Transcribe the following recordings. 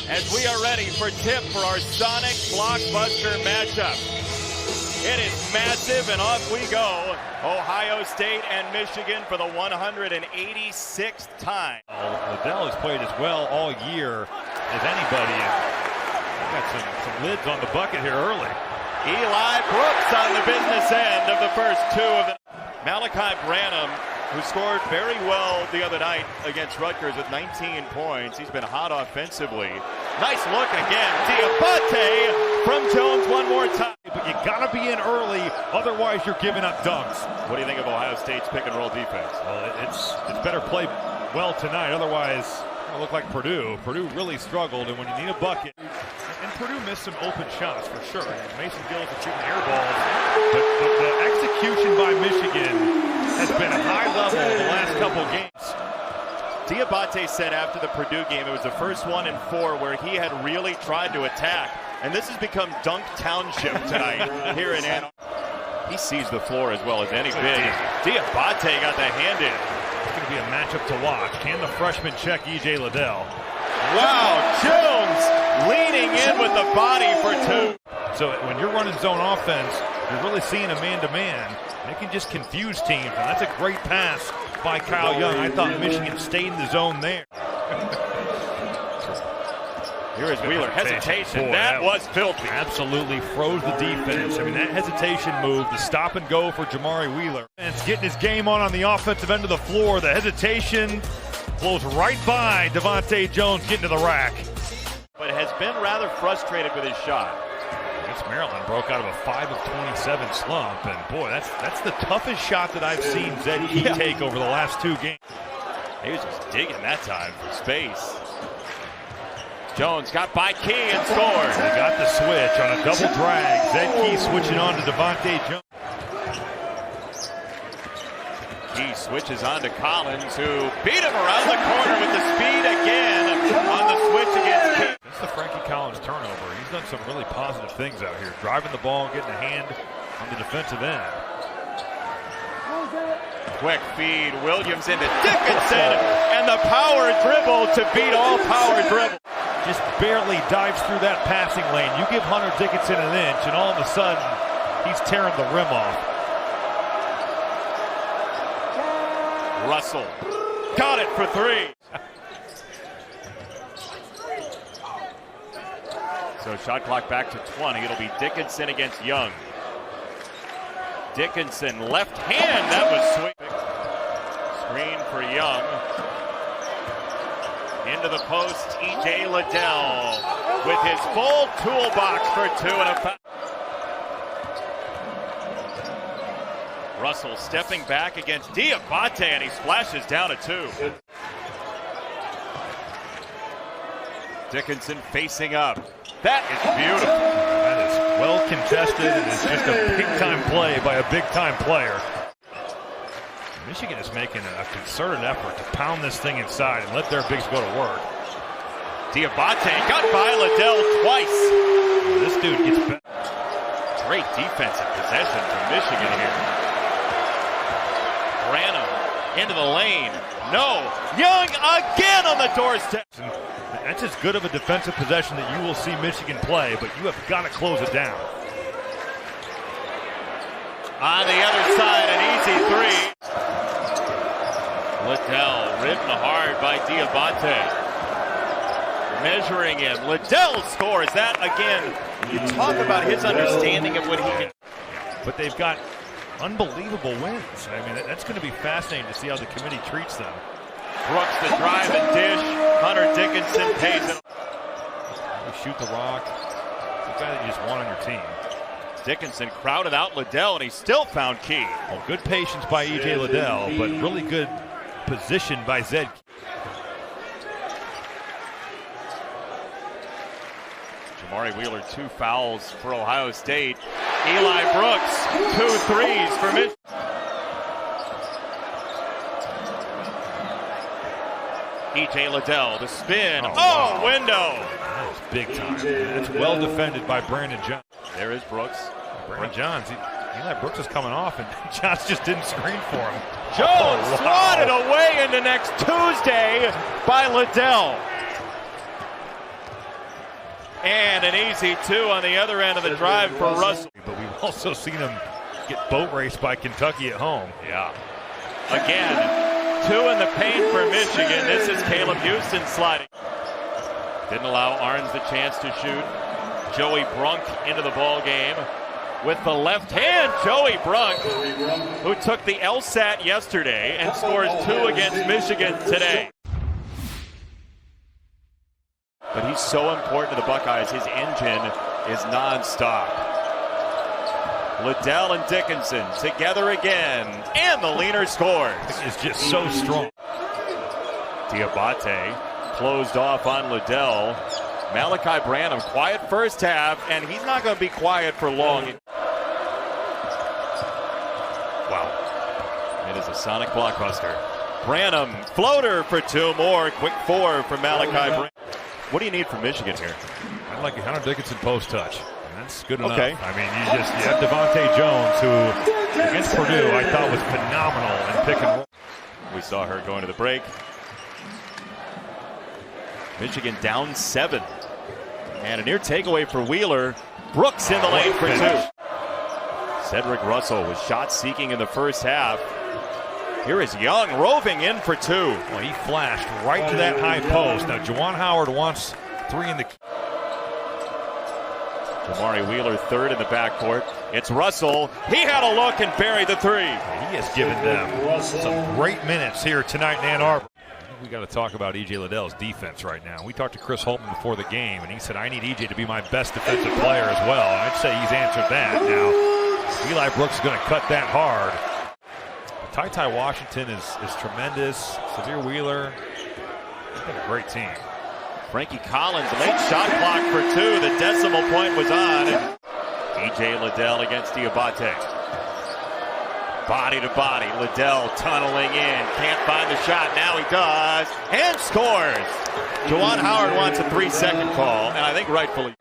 as we are ready for tip for our Sonic Blockbuster matchup. It is massive, and off we go. Ohio State and Michigan for the 186th time. Liddell has played as well all year as anybody. Got some lids on the bucket here early. Eli Brooks on the business end of the first two of the Malachi Branham, who scored very well the other night against Rutgers with 19 points. He's been hot offensively. Nice look again. Diabate from Jones one more time. But you gotta be in early, otherwise you're giving up dunks. What do you think of Ohio State's pick and roll defense? Well, it's better play well tonight, otherwise it'll look like Purdue. Purdue really struggled, and when you need a bucket, and Purdue missed some open shots for sure. Mason Gillis was shooting air balls, but the execution by Michigan has been a high level the last couple of games. Diabate said after the Purdue game, it was the first one in 4 where he had really tried to attack. And this has become Dunk Township tonight here in Ann Arbor. He sees the floor as well as any big. Diabate got the hand in. It's going to be a matchup to watch. Can the freshman check E.J. Liddell? Wow, Jones leaning in with the body for 2. So when you're running zone offense, you're really seeing a man-to-man. They can just confuse teams, and that's a great pass by Kyle Young. I thought Michigan stayed in the zone there. Here is Wheeler. Hesitation. Boy, that was filthy. Absolutely froze the defense. I mean, that hesitation move, the stop and go for Jamari Wheeler. And it's getting his game on the offensive end of the floor. The hesitation blows right by Devontae Jones getting to the rack. But has been rather frustrated with his shot. Against Maryland, broke out of a 5 of 27 slump. And boy, that's the toughest shot that I've seen Zed Key take over the last 2 games. He was just digging that time for space. Jones got by Key and scored. They got the switch on a double drag. Zed Key switching on to Devontae Jones. Key switches on to Collins, who beat him around the corner with the speed again on the switch against Key. That's the Frankie Collins turnover. He's done some really positive things out here. Driving the ball, getting a hand on the defensive end. Quick feed, Williams into Dickinson, and the power dribble to beat all power dribble. Just barely dives through that passing lane. You give Hunter Dickinson an inch, and all of a sudden, he's tearing the rim off. Russell got it for 3. So shot clock back to 20. It'll be Dickinson against Young. Dickinson, left hand, that was sweet. Screen for Young. Into the post, E.J. Liddell with his full toolbox for 2 and a foul. Russell stepping back against Diabate, and he splashes down a 2. Dickinson facing up. That is beautiful. That is well contested, and it's just a big-time play by a big-time player. Michigan is making a concerted effort to pound this thing inside and let their bigs go to work. Diabate got by Liddell twice. This dude gets better. Great defensive possession from Michigan here. Branham into the lane. No. Young again on the doorstep. That's as good of a defensive possession that you will see Michigan play, but you have got to close it down. On the other side, an easy 3. Liddell ridden hard by Diabate. Measuring him. Liddell scores that again. You talk about his understanding of what he can. But they've got unbelievable wins. I mean, that's going to be fascinating to see how the committee treats them. Brooks the drive and dish. Hunter Dickinson pays it. You shoot the rock. The guy that you just want on your team. Dickinson crowded out Liddell, and he still found Key. Well, good patience by E.J. Liddell, but really good position by Zed. Jamari Wheeler, 2 fouls for Ohio State. Eli Brooks, 2 threes for Michigan. E.J. Liddell, the spin. Wow. Window. That was big time. That's well defended by Brandon Johns. There is Brooks. Brandon Johns. Eli Brooks is coming off, and Johns just didn't screen for him. Jones swatted away into next Tuesday by Liddell. And an easy 2 on the other end of the drive for Russell. But we've also seen him get boat raced by Kentucky at home. Yeah. Again, 2 in the paint for Michigan. This is Caleb Houston sliding. Didn't allow Arns the chance to shoot. Joey Brunk into the ball game with the left hand. Joey Brunk, who took the LSAT yesterday and scores 2 against Michigan today. But he's so important to the Buckeyes. His engine is nonstop. Liddell and Dickinson together again, and the leaner scores. It's just so strong. Diabate closed off on Liddell. Malachi Branham, quiet first half, and he's not going to be quiet for long. Wow. It is a sonic blockbuster. Branham, floater for 2 more. Quick 4 for Malachi Branham. What do you need from Michigan here? I'd like a Hunter Dickinson post touch. That's good enough. Okay. I mean, you have Devontae Jones, who against Purdue I thought was phenomenal in pick and roll. We saw her going to the break. Michigan down 7. And a near takeaway for Wheeler. Brooks in the lane for 2. Cedric Russell was shot seeking in the first half. Here is Young roving in for 2. Well, he flashed right to that high post. Now, Juwan Howard wants 3 in the... Damari Wheeler third in the backcourt. It's Russell. He had a look and buried the 3. He has given them some great minutes here tonight in Ann Arbor. We got to talk about E.J. Liddell's defense right now. We talked to Chris Holtman before the game, and he said, I need E.J. to be my best defensive player as well. And I'd say he's answered that. Now, Eli Brooks is going to cut that hard. Ty Washington is tremendous. Severe Wheeler, they've been a great team. Frankie Collins, late shot clock for 2. The decimal point was on. E.J. Liddell against Diabate. Body to body. Liddell tunneling in. Can't find the shot. Now he does. And scores. Juwan Howard wants a 3-second call, and I think rightfully.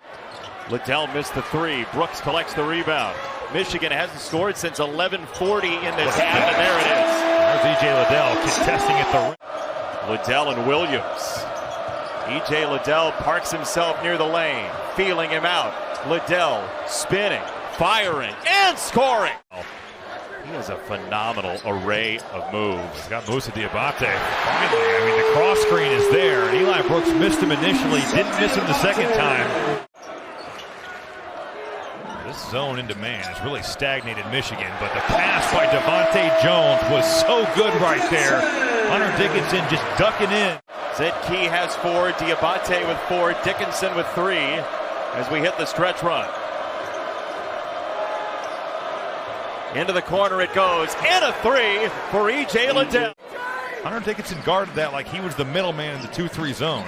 Liddell missed the 3. Brooks collects the rebound. Michigan hasn't scored since 11:40 in this half, and there it is. There's E.J. Liddell contesting at the rim. Liddell and Williams. E.J. Liddell parks himself near the lane, feeling him out. Liddell spinning, firing, and scoring. He has a phenomenal array of moves. He's got Musa Diabate. Finally, I mean, the cross screen is there, and Eli Brooks missed him initially, didn't miss him the second time. This zone into man has really stagnated Michigan, but the pass by Devontae Jones was so good right there. Hunter Dickinson just ducking in. Zed Key has 4, Diabate with 4, Dickinson with 3 as we hit the stretch run. Into the corner it goes, and a 3 for E.J. Liddell. Hunter Dickinson guarded that like he was the middleman in the 2-3 zone.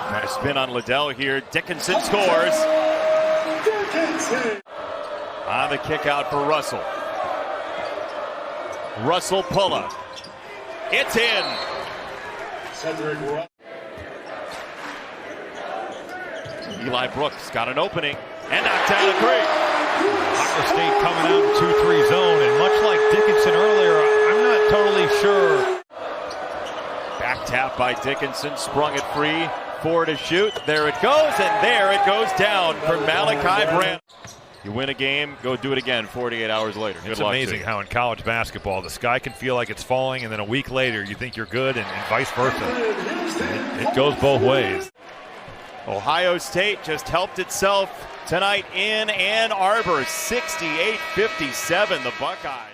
Trying to spin on Liddell here. Dickinson scores. On the kick out for Russell. Russell pull-up. It's in. Eli Brooks got an opening and knocked down a 3. Iowa State coming out in 2-3 zone, and much like Dickinson earlier, I'm not totally sure. Back tap by Dickinson, sprung it free. 4 to shoot. There it goes, and there it goes down for Malachi Branham. You win a game, go do it again 48 hours later. It's amazing how in college basketball the sky can feel like it's falling, and then a week later you think you're good, and vice versa. It goes both ways. Ohio State just helped itself tonight in Ann Arbor, 68-57, the Buckeyes.